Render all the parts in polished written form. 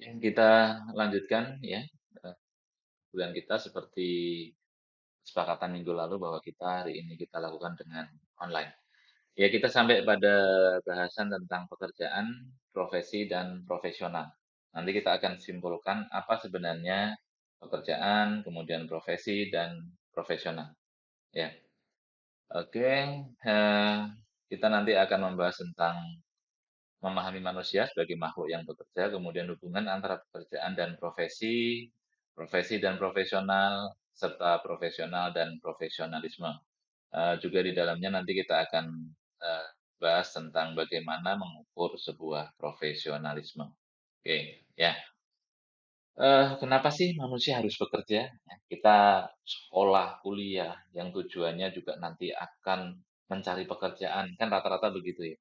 Kita lanjutkan ya, bulan kita seperti kesepakatan minggu lalu bahwa kita hari ini kita lakukan dengan online. Ya, kita sampai pada bahasan tentang pekerjaan, profesi, dan profesional. Nanti kita akan simpulkan apa sebenarnya pekerjaan, kemudian profesi, dan profesional. Ya, oke. Kita nanti akan membahas tentang memahami manusia sebagai makhluk yang bekerja, kemudian hubungan antara pekerjaan dan profesi, profesi dan profesional, serta profesional dan profesionalisme. Juga di dalamnya nanti kita akan bahas tentang bagaimana mengukur sebuah profesionalisme. Oke, ya. Kenapa sih manusia harus bekerja? Ya, kita sekolah, kuliah, yang tujuannya juga nanti akan mencari pekerjaan, kan rata-rata begitu ya.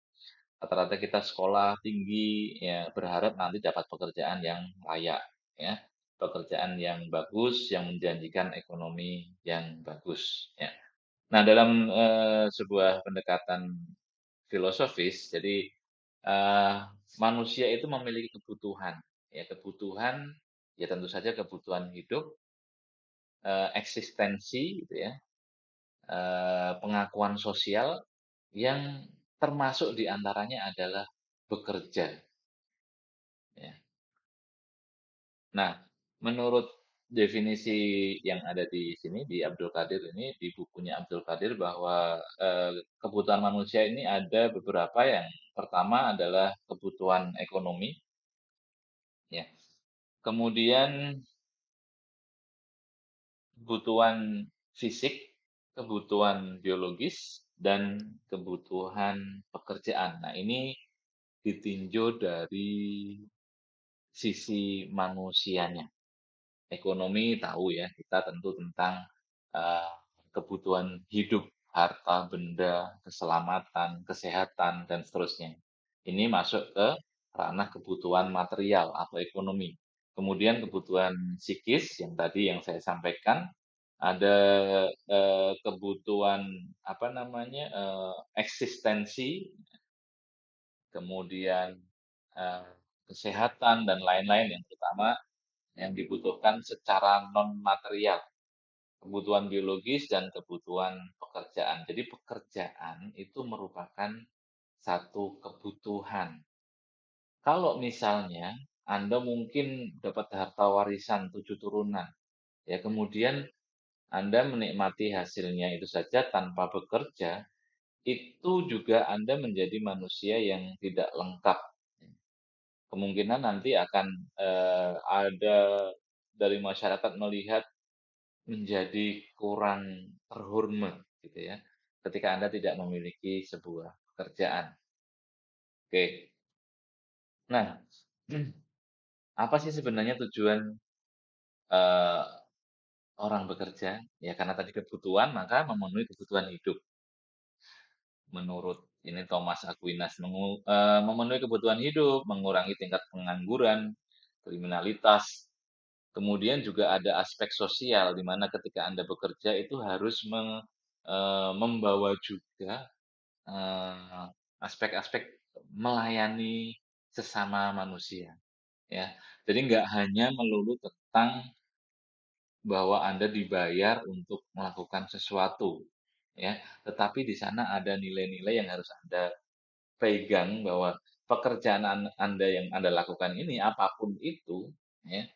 Rata-rata kita sekolah tinggi, ya berharap nanti dapat pekerjaan yang layak, ya. Pekerjaan yang bagus, yang menjanjikan ekonomi yang bagus, ya. Nah, dalam, sebuah pendekatan filosofis, jadi, eee, manusia itu memiliki kebutuhan, ya kebutuhan, ya tentu saja kebutuhan hidup, eksistensi gitu ya, pengakuan sosial yang termasuk di antaranya adalah bekerja, ya. Nah, menurut definisi yang ada di sini, di Abdul Qadir ini, di bukunya Abdul Qadir bahwa, kebutuhan manusia ini ada beberapa yang pertama adalah kebutuhan ekonomi, ya. Kemudian kebutuhan fisik, kebutuhan biologis, dan kebutuhan pekerjaan. Nah, ini ditinjau dari sisi manusianya. Ekonomi tahu ya, kita tentu tentang, eee, kebutuhan hidup, harta, benda, keselamatan, kesehatan, dan seterusnya. Ini masuk ke ranah kebutuhan material atau ekonomi. Kemudian kebutuhan psikis yang tadi yang saya sampaikan, ada, kebutuhan apa namanya, eksistensi, kemudian, eee, kesehatan dan lain-lain yang terutama yang dibutuhkan secara non material, kebutuhan biologis dan kebutuhan pekerjaan. Jadi pekerjaan itu merupakan satu kebutuhan. Kalau misalnya Anda mungkin dapat harta warisan 7 turunan, ya kemudian Anda menikmati hasilnya itu saja tanpa bekerja, itu juga Anda menjadi manusia yang tidak lengkap. Kemungkinan nanti akan, ada dari masyarakat melihat menjadi kurang terhormat gitu ya, ketika Anda tidak memiliki sebuah pekerjaan. Oke. Nah, apa sih sebenarnya tujuan, eee, orang bekerja? Ya karena tadi kebutuhan, maka memenuhi kebutuhan hidup. Menurut ini Thomas Aquinas, memenuhi kebutuhan hidup, mengurangi tingkat pengangguran, kriminalitas, kemudian juga ada aspek sosial, di mana ketika Anda bekerja itu harus membawa juga Eee, aspek-aspek melayani sesama manusia, ya. Jadi nggak hanya melulu tentang bahwa Anda dibayar untuk melakukan sesuatu, ya, tetapi di sana ada nilai-nilai yang harus Anda pegang bahwa pekerjaan Anda yang Anda lakukan ini, apapun itu, ya,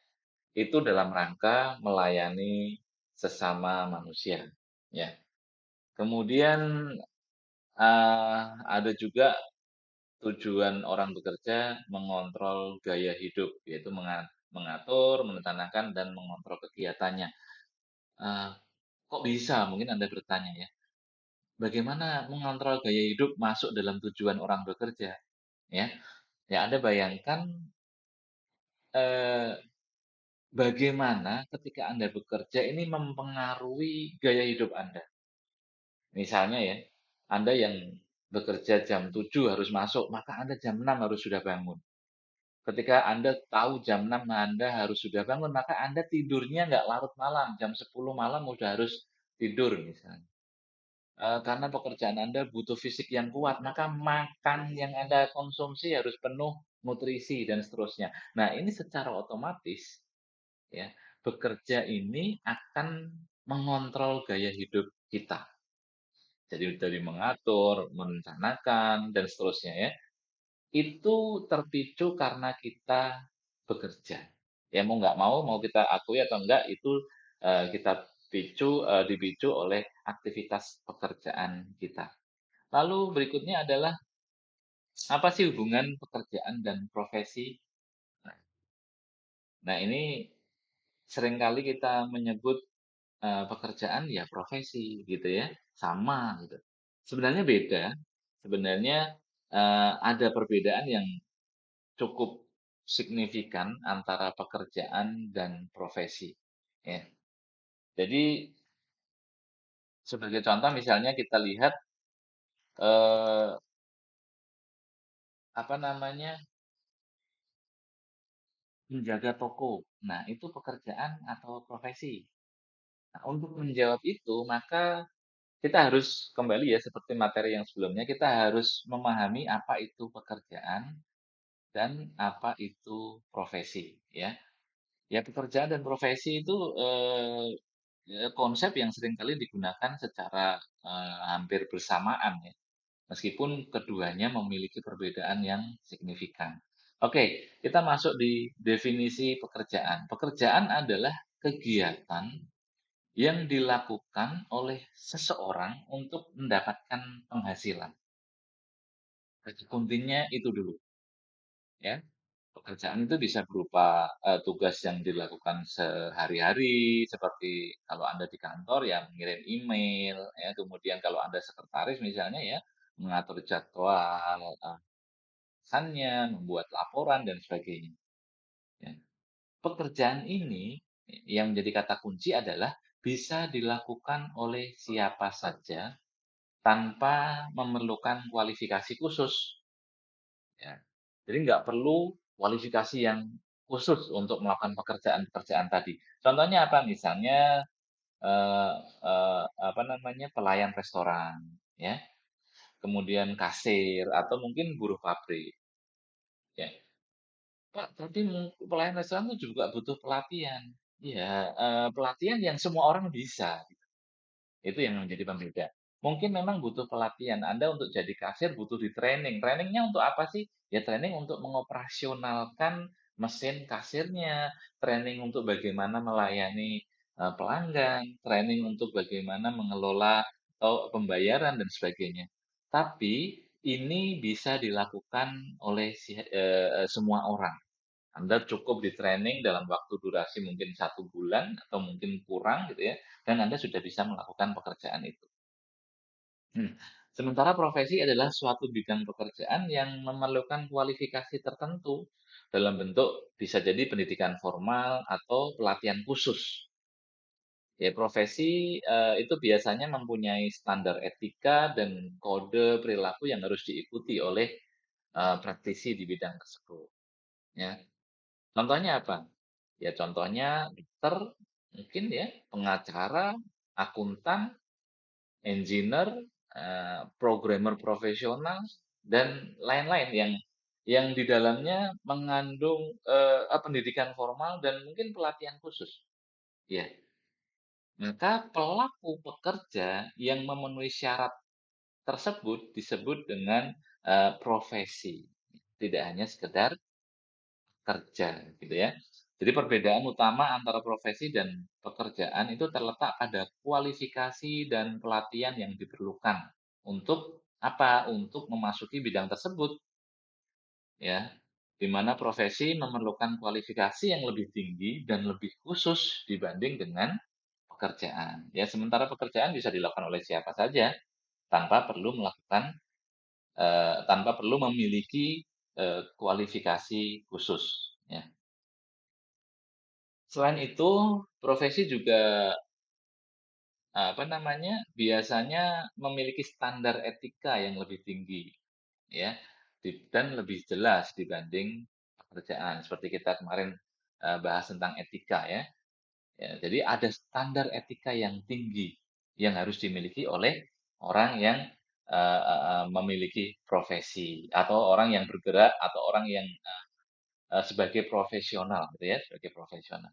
itu dalam rangka melayani sesama manusia, ya. Kemudian, ada juga tujuan orang bekerja mengontrol gaya hidup, yaitu mengatur, merencanakan, dan mengontrol kegiatannya. Eee, kok bisa? Mungkin Anda bertanya ya, bagaimana mengontrol gaya hidup masuk dalam tujuan orang bekerja? Ya, ya Anda bayangkan, eee, bagaimana ketika Anda bekerja ini mempengaruhi gaya hidup Anda. Misalnya ya, Anda yang bekerja jam 7 harus masuk, maka Anda jam 6 harus sudah bangun. Ketika Anda tahu jam 6 Anda harus sudah bangun, maka Anda tidurnya nggak larut malam, jam 10 malam udah harus tidur misalnya. Karena pekerjaan Anda butuh fisik yang kuat, maka makan yang Anda konsumsi harus penuh, nutrisi dan seterusnya. Nah, ini secara otomatis ya, bekerja ini akan mengontrol gaya hidup kita. Jadi dari mengatur, merencanakan dan seterusnya ya. Itu terpicu karena kita bekerja. Ya mau nggak mau kita akui atau enggak, itu, dipicu oleh aktivitas pekerjaan kita. Lalu berikutnya adalah, apa sih hubungan pekerjaan dan profesi? Nah nah ini seringkali kita menyebut, pekerjaan ya profesi gitu ya, sama gitu. Sebenarnya beda, sebenarnya, ada perbedaan yang cukup signifikan antara pekerjaan dan profesi, ya. Jadi sebagai contoh misalnya kita lihat, eee, apa namanya, menjaga toko. Nah, itu pekerjaan atau profesi? Nah, untuk menjawab itu, maka kita harus kembali ya seperti materi yang sebelumnya, kita harus memahami apa itu pekerjaan dan apa itu profesi, ya. Ya pekerjaan dan profesi itu, konsep yang seringkali digunakan secara, hampir bersamaan ya, meskipun keduanya memiliki perbedaan yang signifikan. Oke, kita masuk di definisi pekerjaan. Pekerjaan adalah kegiatan yang dilakukan oleh seseorang untuk mendapatkan penghasilan. Kata kuntinya itu dulu, ya. Pekerjaan itu bisa berupa, tugas yang dilakukan sehari-hari, seperti kalau Anda di kantor ya mengirim email, ya, kemudian kalau Anda sekretaris misalnya ya, mengatur jadwal, membuat laporan dan sebagainya, ya. Pekerjaan ini yang menjadi kata kunci adalah bisa dilakukan oleh siapa saja tanpa memerlukan kualifikasi khusus. Ya. Jadi nggak perlu kualifikasi yang khusus untuk melakukan pekerjaan-pekerjaan tadi. Contohnya apa? Misalnya, eee eee, apa namanya, pelayan restoran, ya, kemudian kasir, atau mungkin buruh pabrik, ya. "Pak, tapi pelayan restoran itu juga butuh pelatihan." Iya, pelatihan yang semua orang bisa. Itu yang menjadi pembeda. Mungkin memang butuh pelatihan, Anda untuk jadi kasir butuh di-training. Trainingnya untuk apa sih? Ya training untuk mengoperasionalkan mesin kasirnya, training untuk bagaimana melayani, pelanggan, training untuk bagaimana mengelola atau pembayaran dan sebagainya. Tapi ini bisa dilakukan oleh semua orang. Anda cukup di-training dalam waktu durasi mungkin 1 bulan atau mungkin kurang gitu ya, dan Anda sudah bisa melakukan pekerjaan itu. Hmm. Sementara profesi adalah suatu bidang pekerjaan yang memerlukan kualifikasi tertentu dalam bentuk bisa jadi pendidikan formal atau pelatihan khusus. Ya profesi, itu biasanya mempunyai standar etika dan kode perilaku yang harus diikuti oleh, praktisi di bidang tersebut, ya. Contohnya apa? Ya contohnya dokter, mungkin ya, pengacara, akuntan, engineer, programmer profesional, dan lain-lain yang di dalamnya mengandung, pendidikan formal dan mungkin pelatihan khusus. Ya, maka pelaku pekerja yang memenuhi syarat tersebut disebut dengan, profesi. Tidak hanya sekedar kerja gitu ya. Jadi perbedaan utama antara profesi dan pekerjaan itu terletak pada kualifikasi dan pelatihan yang diperlukan untuk apa? Untuk memasuki bidang tersebut ya. Di mana profesi memerlukan kualifikasi yang lebih tinggi dan lebih khusus dibanding dengan pekerjaan. Ya, sementara pekerjaan bisa dilakukan oleh siapa saja tanpa perlu melakukan tanpa perlu memiliki, kualifikasi khusus ya. Selain itu, profesi juga, apa namanya, biasanya memiliki standar etika yang lebih tinggi, ya, dan lebih jelas dibanding pekerjaan. Seperti kita kemarin, bahas tentang etika ya. Ya, jadi ada standar etika yang tinggi yang harus dimiliki oleh orang yang memiliki profesi atau orang yang bergerak atau orang yang sebagai profesional gitu ya, sebagai profesional.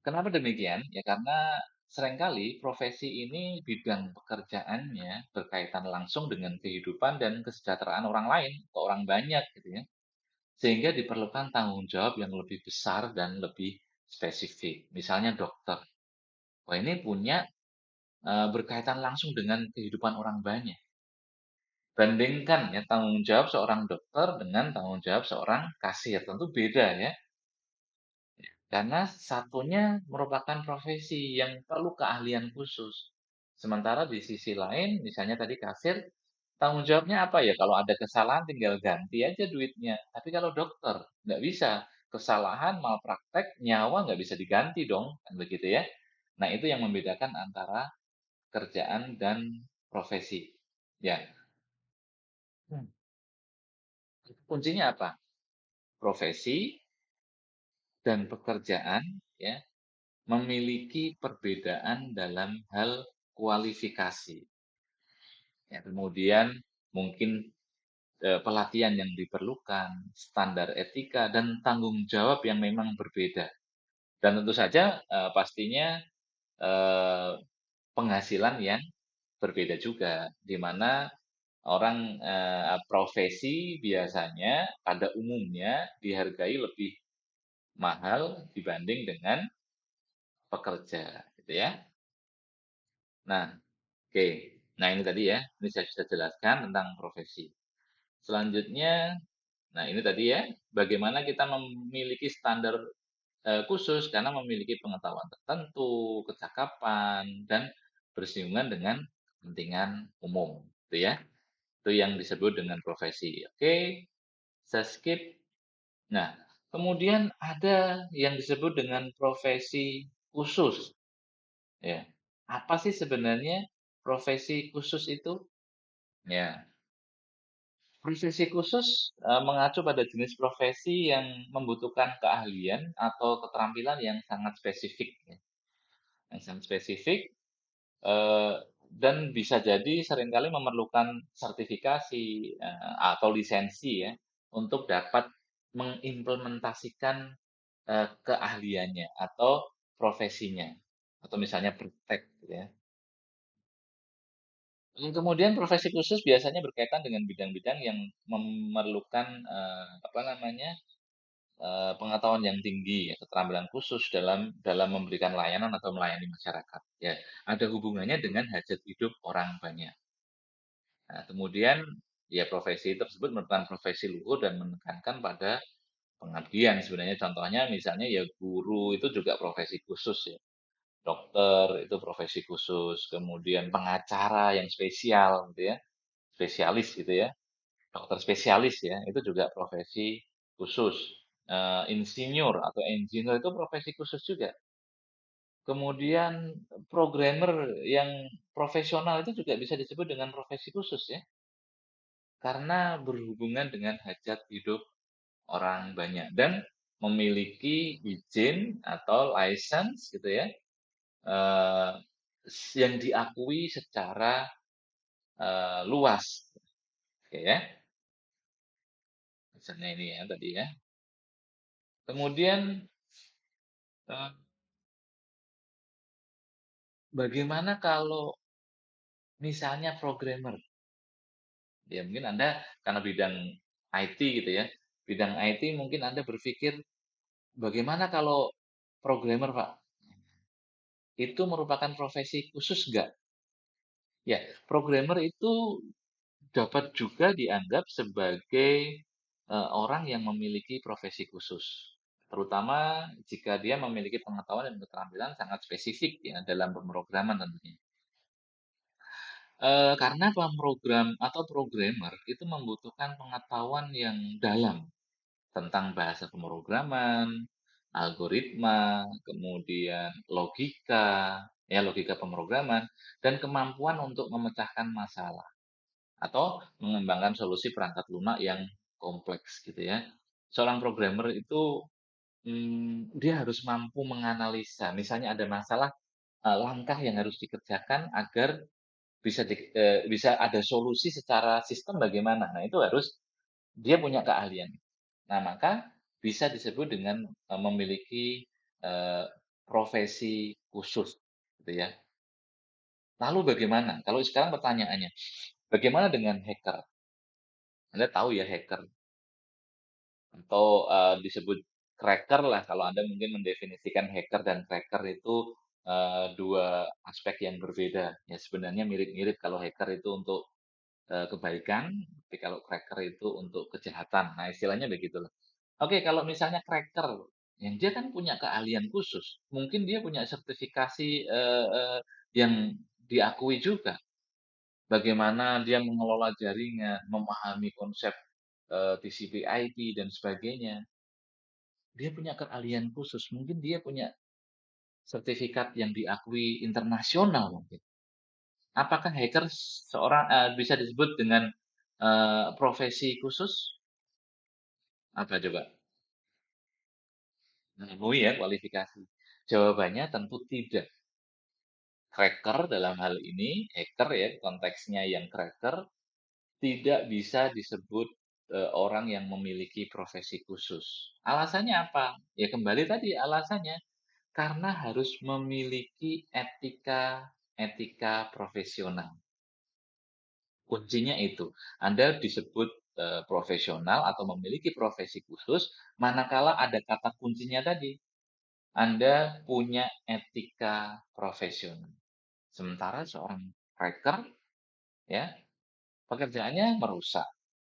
Kenapa demikian? Ya karena seringkali profesi ini bidang pekerjaannya berkaitan langsung dengan kehidupan dan kesejahteraan orang lain atau orang banyak gitu ya. Sehingga diperlukan tanggung jawab yang lebih besar dan lebih spesifik. Misalnya dokter. Wah ini punya berkaitan langsung dengan kehidupan orang banyak. Bandingkan ya tanggung jawab seorang dokter dengan tanggung jawab seorang kasir, tentu beda ya. Karena satunya merupakan profesi yang perlu keahlian khusus. Sementara di sisi lain, misalnya tadi kasir, tanggung jawabnya apa ya? Kalau ada kesalahan tinggal ganti aja duitnya. Tapi kalau dokter, nggak bisa. Kesalahan, malpraktek, nyawa nggak bisa diganti dong, kan begitu ya. Nah, itu yang membedakan antara kerjaan dan profesi. Ya, Hmm. kuncinya apa? Profesi dan pekerjaan ya memiliki perbedaan dalam hal kualifikasi. Ya, kemudian mungkin pelatihan yang diperlukan, standar etika, dan tanggung jawab yang memang berbeda. Dan tentu saja pastinya eh, penghasilan yang berbeda juga, di mana orang profesi biasanya pada umumnya dihargai lebih mahal dibanding dengan pekerja, gitu ya. Nah, oke. Nah, ini tadi ya, ini saya sudah jelaskan tentang profesi. Selanjutnya, nah ini tadi ya, bagaimana kita memiliki standar khusus karena memiliki pengetahuan tertentu, kecakapan, dan bersinggungan dengan kepentingan umum, gitu ya. Itu yang disebut dengan profesi. Oke, saya skip. Nah, kemudian ada yang disebut dengan profesi khusus, ya. Apa sih sebenarnya profesi khusus itu? Ya, profesi khusus mengacu pada jenis profesi yang membutuhkan keahlian atau keterampilan yang sangat spesifik, ya. Yang sangat spesifik eh, dan bisa jadi seringkali memerlukan sertifikasi atau lisensi ya untuk dapat mengimplementasikan keahliannya atau profesinya atau misalnya praktek gitu ya. Kemudian profesi khusus biasanya berkaitan dengan bidang-bidang yang memerlukan apa namanya pengetahuan yang tinggi, ya, keterampilan khusus dalam dalam memberikan layanan atau melayani masyarakat. Ya, ada hubungannya dengan hajat hidup orang banyak. Nah, kemudian ya profesi tersebut merupakan profesi luhur dan menekankan pada pengabdian. Sebenarnya contohnya misalnya ya guru itu juga profesi khusus ya. Dokter itu profesi khusus, kemudian pengacara yang spesial gitu ya, spesialis gitu ya. Dokter spesialis ya, itu juga profesi khusus. Insinyur atau engineer itu profesi khusus juga. Kemudian programmer yang profesional itu juga bisa disebut dengan profesi khusus ya, karena berhubungan dengan hajat hidup orang banyak dan memiliki izin atau license gitu ya, eee, yang diakui secara luas, oke ya. Misalnya ini ya tadi ya. Kemudian eee, bagaimana kalau misalnya programmer? Ya mungkin Anda karena bidang IT gitu ya, bidang IT mungkin Anda berpikir, bagaimana kalau programmer, Pak? Itu merupakan profesi khusus nggak? Ya, programmer itu dapat juga dianggap sebagai orang yang memiliki profesi khusus. Terutama jika dia memiliki pengetahuan dan keterampilan sangat spesifik ya dalam pemrograman tentunya. Karena pemrogram atau programmer itu membutuhkan pengetahuan yang dalam tentang bahasa pemrograman, algoritma, kemudian logika, ya logika pemrograman, dan kemampuan untuk memecahkan masalah atau mengembangkan solusi perangkat lunak yang kompleks gitu ya. Seorang programmer itu dia harus mampu menganalisa, misalnya ada masalah langkah yang harus dikerjakan agar bisa ada solusi secara sistem bagaimana. Nah, itu harus dia punya keahlian. Nah, maka bisa disebut dengan, memiliki, eee, profesi khusus, gitu ya. Lalu bagaimana? Kalau sekarang pertanyaannya, bagaimana dengan hacker? Anda tahu ya hacker atau, disebut cracker lah kalau Anda mungkin mendefinisikan hacker dan cracker itu, 2 aspek yang berbeda. Ya sebenarnya mirip-mirip kalau hacker itu untuk, kebaikan, tapi kalau cracker itu untuk kejahatan. Nah, istilahnya begitulah. Oke, kalau misalnya cracker, yang dia kan punya keahlian khusus, mungkin dia punya sertifikasi, yang diakui juga. Bagaimana dia mengelola jaringan, memahami konsep, TCP/IP dan sebagainya. Dia punya keahlian khusus, mungkin dia punya sertifikat yang diakui internasional mungkin. Apakah hacker seorang bisa disebut dengan, profesi khusus? Apa coba? Memenuhi ya kualifikasi? Jawabannya tentu tidak. Cracker dalam hal ini, hacker ya, konteksnya yang cracker, tidak bisa disebut, orang yang memiliki profesi khusus. Alasannya apa? Ya kembali tadi alasannya, karena harus memiliki etika etika profesional. Kuncinya itu, Anda disebut, profesional atau memiliki profesi khusus, manakala ada kata kuncinya tadi, Anda punya etika profesional. Sementara seorang hacker, ya, pekerjaannya merusak,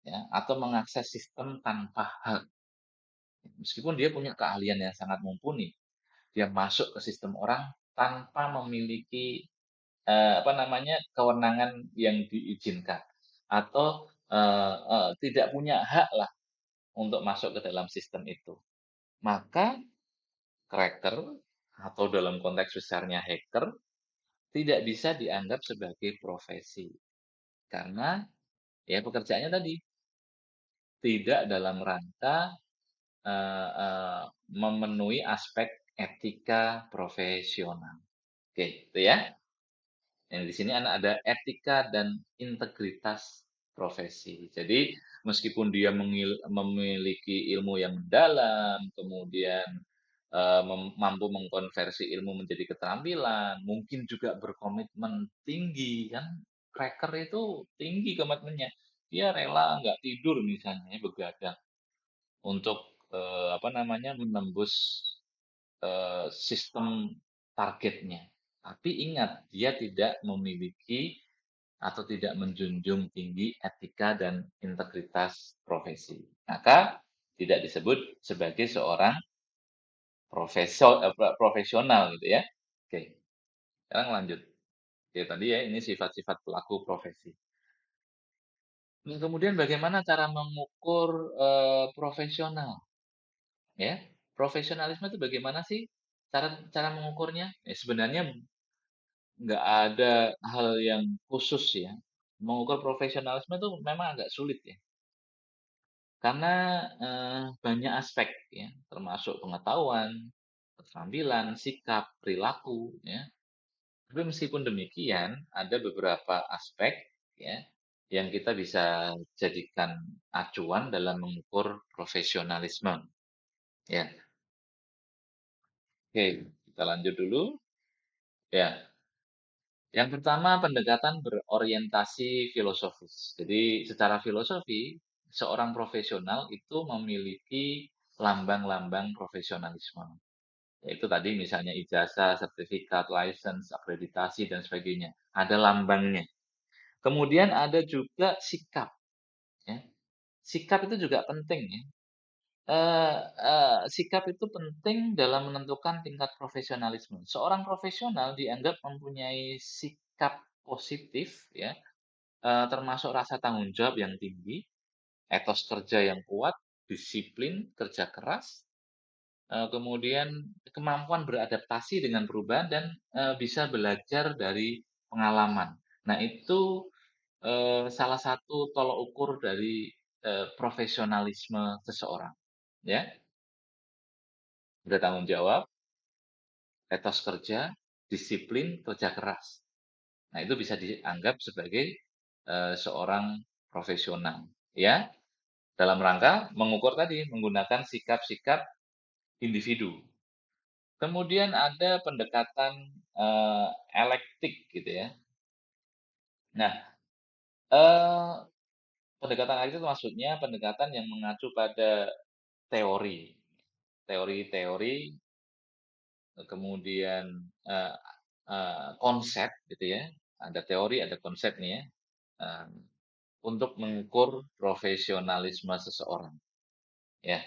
ya, atau mengakses sistem tanpa hak. Meskipun dia punya keahlian yang sangat mumpuni, dia masuk ke sistem orang tanpa memiliki, apa namanya, kewenangan yang diizinkan atau, tidak punya hak lah untuk masuk ke dalam sistem itu. Maka cracker atau dalam konteks besarnya hacker tidak bisa dianggap sebagai profesi. Karena ya pekerjaannya tadi tidak dalam rangka, eee eee, memenuhi aspek etika profesional. Oke, itu ya. Yang di sini ada etika dan integritas profesi. Jadi meskipun dia memiliki ilmu yang mendalam, kemudian, mampu mengkonversi ilmu menjadi keterampilan, mungkin juga berkomitmen tinggi kan, cracker itu tinggi komitmennya. Dia rela nggak tidur misalnya ya, begadang untuk, apa namanya, menembus, sistem targetnya. Tapi ingat, dia tidak memiliki atau tidak menjunjung tinggi etika dan integritas profesi. Maka tidak disebut sebagai seorang profesional gitu ya. Oke, sekarang lanjut. Oke, tadi ya ini sifat-sifat pelaku profesi. Nah, kemudian bagaimana cara mengukur, profesional? Ya, profesionalisme itu bagaimana sih cara cara mengukurnya? Ya sebenarnya nggak ada hal yang khusus ya. Mengukur profesionalisme itu memang agak sulit ya. Karena, banyak aspek ya, termasuk pengetahuan, keterampilan, sikap, perilaku ya. Tapi meskipun demikian, ada beberapa aspek ya, yang kita bisa jadikan acuan dalam mengukur profesionalisme. Ya, oke, kita lanjut dulu. Ya, yang pertama pendekatan berorientasi filosofis. Jadi secara filosofi, seorang profesional itu memiliki lambang-lambang profesionalisme. Yaitu tadi misalnya ijazah, sertifikat, license, akreditasi, dan sebagainya. Ada lambangnya. Kemudian ada juga sikap. Ya. Sikap itu juga penting ya. Sikap itu penting dalam menentukan tingkat profesionalisme. Seorang profesional dianggap mempunyai sikap positif ya, termasuk rasa tanggung jawab yang tinggi, etos kerja yang kuat, disiplin, kerja keras, kemudian kemampuan beradaptasi dengan perubahan dan, bisa belajar dari pengalaman. Nah itu, salah satu tolok ukur dari, profesionalisme seseorang, ya. Bertanggung jawab, etos kerja, disiplin, kerja keras. Nah, itu bisa dianggap sebagai seorang profesional, ya, dalam rangka mengukur tadi menggunakan sikap-sikap individu. Kemudian ada pendekatan elektik gitu ya. Nah, eee, pendekatan elektik itu maksudnya pendekatan yang mengacu pada teori, teori-teori, kemudian, eee konsep gitu ya, ada teori, ada konsep nih ya, eee, untuk mengukur profesionalisme seseorang, ya.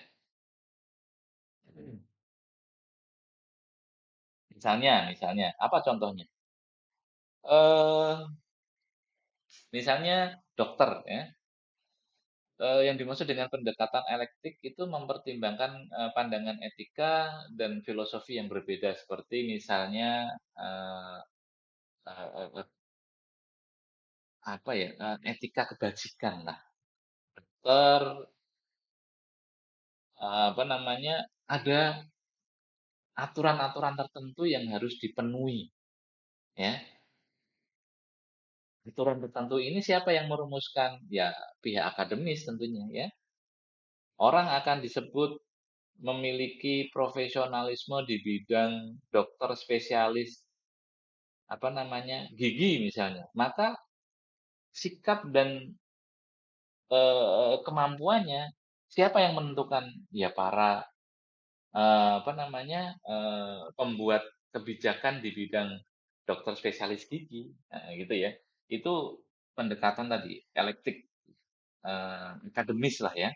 Misalnya, apa contohnya? Eee, Misalnya dokter ya, yang dimaksud dengan pendekatan elektik itu mempertimbangkan, pandangan etika dan filosofi yang berbeda seperti misalnya, eee eee eee, apa ya, etika kebajikan lah. Apa namanya, ada aturan-aturan tertentu yang harus dipenuhi, ya. Aturan tertentu ini siapa yang merumuskan? Ya pihak akademis tentunya ya. Orang akan disebut memiliki profesionalisme di bidang dokter spesialis, apa namanya, gigi misalnya, maka sikap dan, kemampuannya siapa yang menentukan? Ya para, apa namanya, pembuat kebijakan di bidang dokter spesialis gigi, gitu ya. Itu pendekatan tadi, elektik, akademis lah ya.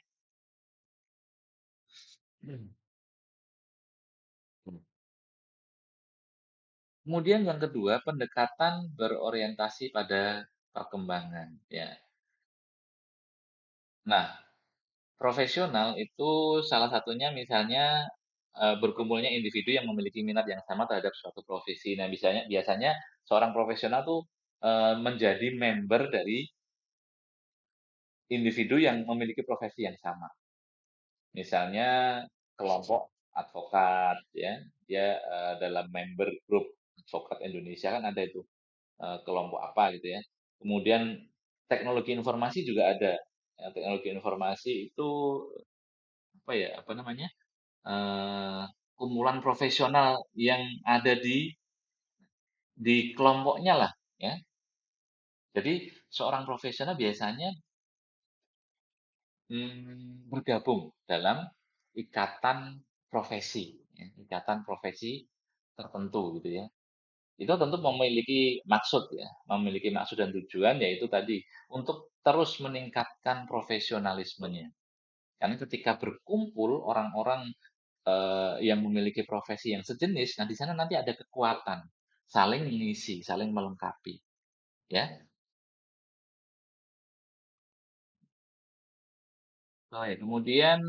Kemudian yang kedua, pendekatan berorientasi pada perkembangan, ya. Nah, profesional itu salah satunya misalnya, berkumpulnya individu yang memiliki minat yang sama terhadap suatu profesi. Nah, biasanya seorang profesional tuh, menjadi member dari individu yang memiliki profesi yang sama. Misalnya kelompok advokat ya, dia, dalam member grup advokat Indonesia kan ada itu, kelompok apa gitu ya. Kemudian teknologi informasi juga ada, teknologi informasi itu apa ya, apa namanya, kumpulan profesional yang ada di kelompoknya lah ya. Jadi seorang profesional biasanya, bergabung dalam ikatan profesi ya, ikatan profesi tertentu gitu ya. Itu tentu memiliki maksud ya, memiliki maksud dan tujuan yaitu tadi, untuk terus meningkatkan profesionalismenya. Karena ketika berkumpul orang-orang, yang memiliki profesi yang sejenis, nah di sana nanti ada kekuatan, saling mengisi, saling melengkapi, ya. Oh ya, kemudian,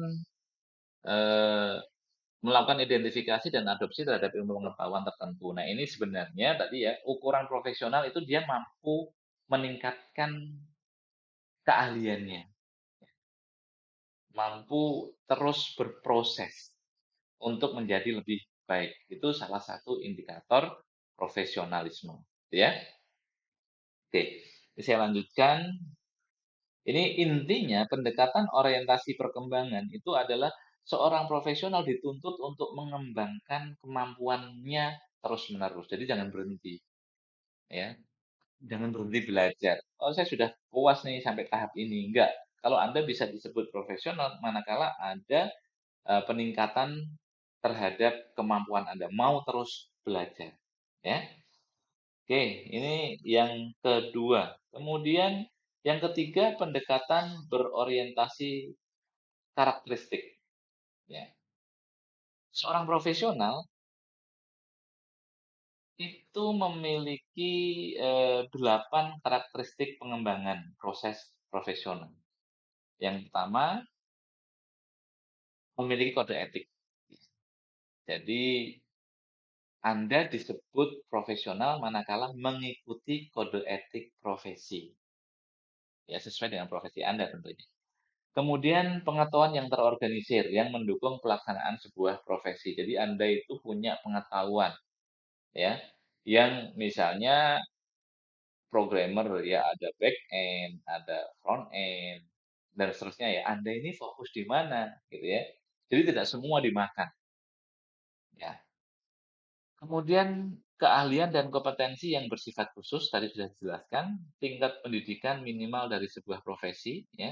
eee, melakukan identifikasi dan adopsi terhadap ilmu pengetahuan tertentu. Nah ini sebenarnya tadi ya, ukuran profesional itu dia mampu meningkatkan keahliannya. Mampu terus berproses untuk menjadi lebih baik. Itu salah satu indikator profesionalisme, ya. Oke, saya lanjutkan. Ini intinya pendekatan orientasi perkembangan itu adalah seorang profesional dituntut untuk mengembangkan kemampuannya terus-menerus. Jadi jangan berhenti, ya. Jangan berhenti belajar. "Oh, saya sudah puas nih sampai tahap ini." Enggak. Kalau Anda bisa disebut profesional manakala ada peningkatan terhadap kemampuan Anda, mau terus belajar, ya. Oke, ini yang kedua. Kemudian yang ketiga, pendekatan berorientasi karakteristik, ya. Seorang profesional itu memiliki, 8 karakteristik pengembangan proses profesional. Yang pertama, memiliki kode etik. Jadi Anda disebut profesional manakala mengikuti kode etik profesi, ya sesuai dengan profesi Anda tentunya. Kemudian pengetahuan yang terorganisir yang mendukung pelaksanaan sebuah profesi. Jadi Anda itu punya pengetahuan ya, yang misalnya programmer ya ada back end, ada front end, dan seterusnya ya. Anda ini fokus di mana gitu ya. Jadi tidak semua dimakan, ya. Kemudian keahlian dan kompetensi yang bersifat khusus tadi sudah dijelaskan, tingkat pendidikan minimal dari sebuah profesi ya,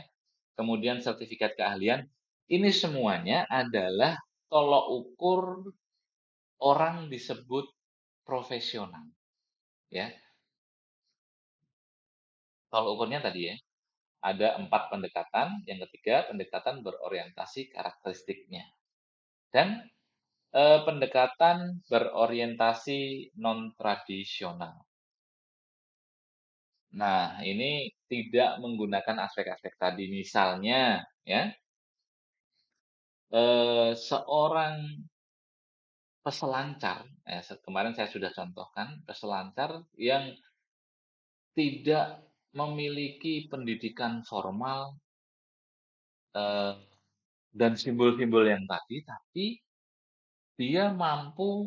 kemudian sertifikat keahlian, ini semuanya adalah tolok ukur orang disebut profesional ya. Tolok ukurnya tadi ya, ada 4 pendekatan, yang ketiga pendekatan berorientasi karakteristiknya, dan, pendekatan berorientasi non-tradisional. Nah, ini tidak menggunakan aspek-aspek tadi. Misalnya ya, seorang peselancar, kemarin saya sudah contohkan, peselancar yang tidak memiliki pendidikan formal, eee, dan simbol-simbol yang tadi, tapi dia mampu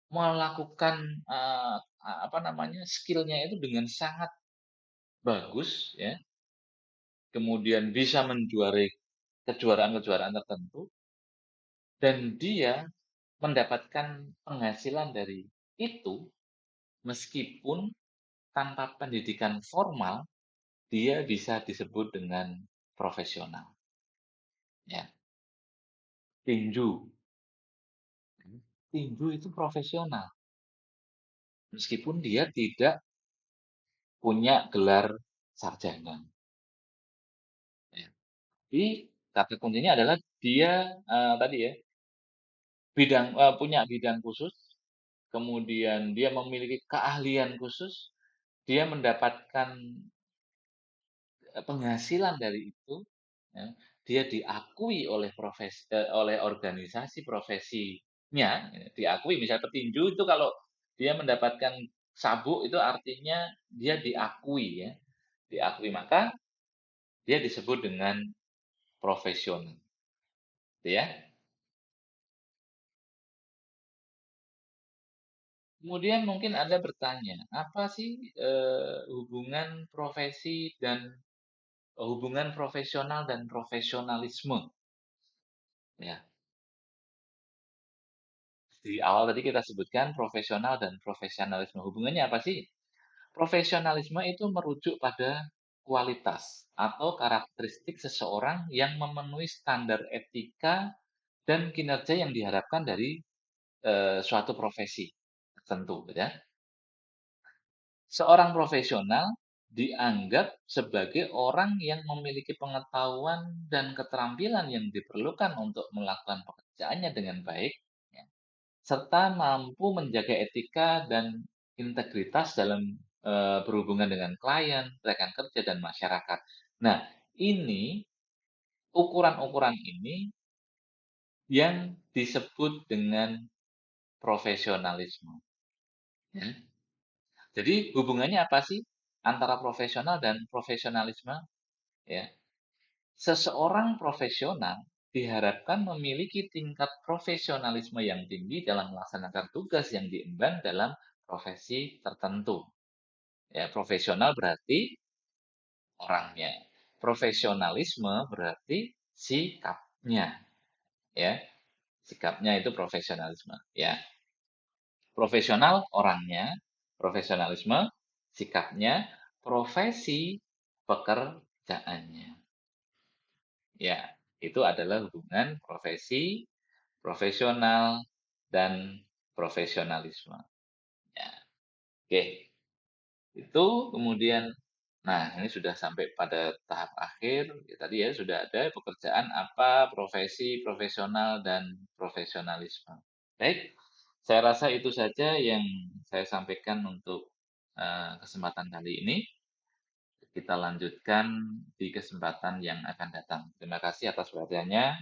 melakukan, apa namanya, skill-nya itu dengan sangat bagus ya, kemudian bisa menjuarai kejuaraan-kejuaraan tertentu, dan dia mendapatkan penghasilan dari itu, meskipun tanpa pendidikan formal, dia bisa disebut dengan profesional, ya. Tinju, tinju itu profesional, meskipun dia tidak punya gelar sarjana, ya. Tapi kata kuncinya adalah dia, tadi ya, punya bidang khusus, kemudian dia memiliki keahlian khusus, dia mendapatkan penghasilan dari itu, ya, dia diakui oleh oleh organisasi profesinya, ya, diakui. Misalnya petinju itu kalau dia mendapatkan sabuk itu artinya dia diakui ya, diakui, maka dia disebut dengan profesional, gitu ya. Kemudian mungkin Anda bertanya, apa sih, hubungan profesional dan profesionalisme? Ya. Di awal tadi kita sebutkan profesional dan profesionalisme. Hubungannya apa sih? Profesionalisme itu merujuk pada kualitas atau karakteristik seseorang yang memenuhi standar etika dan kinerja yang diharapkan dari suatu profesi tertentu, gitu ya. Seorang profesional dianggap sebagai orang yang memiliki pengetahuan dan keterampilan yang diperlukan untuk melakukan pekerjaannya dengan baik, ya, serta mampu menjaga etika dan integritas dalam, berhubungan dengan klien, rekan kerja, dan masyarakat. Nah, ini ukuran-ukuran ini yang disebut dengan profesionalisme, ya. Jadi hubungannya apa sih antara profesional dan profesionalisme? Ya, seseorang profesional diharapkan memiliki tingkat profesionalisme yang tinggi dalam melaksanakan tugas yang diemban dalam profesi tertentu. Ya, profesional berarti orangnya. Profesionalisme berarti sikapnya, ya. Sikapnya itu profesionalisme, ya. Profesional orangnya, profesionalisme sikapnya, profesi pekerjaannya. Ya, itu adalah hubungan profesi, profesional, dan profesionalisme. Ya, oke. Itu kemudian, nah ini sudah sampai pada tahap akhir, ya tadi ya sudah ada pekerjaan apa, profesi, profesional, dan profesionalisme. Baik, saya rasa itu saja yang saya sampaikan untuk kesempatan kali ini. Kita lanjutkan di kesempatan yang akan datang. Terima kasih atas perhatiannya.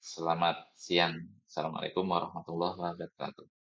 Selamat siang. Assalamualaikum warahmatullahi wabarakatuh.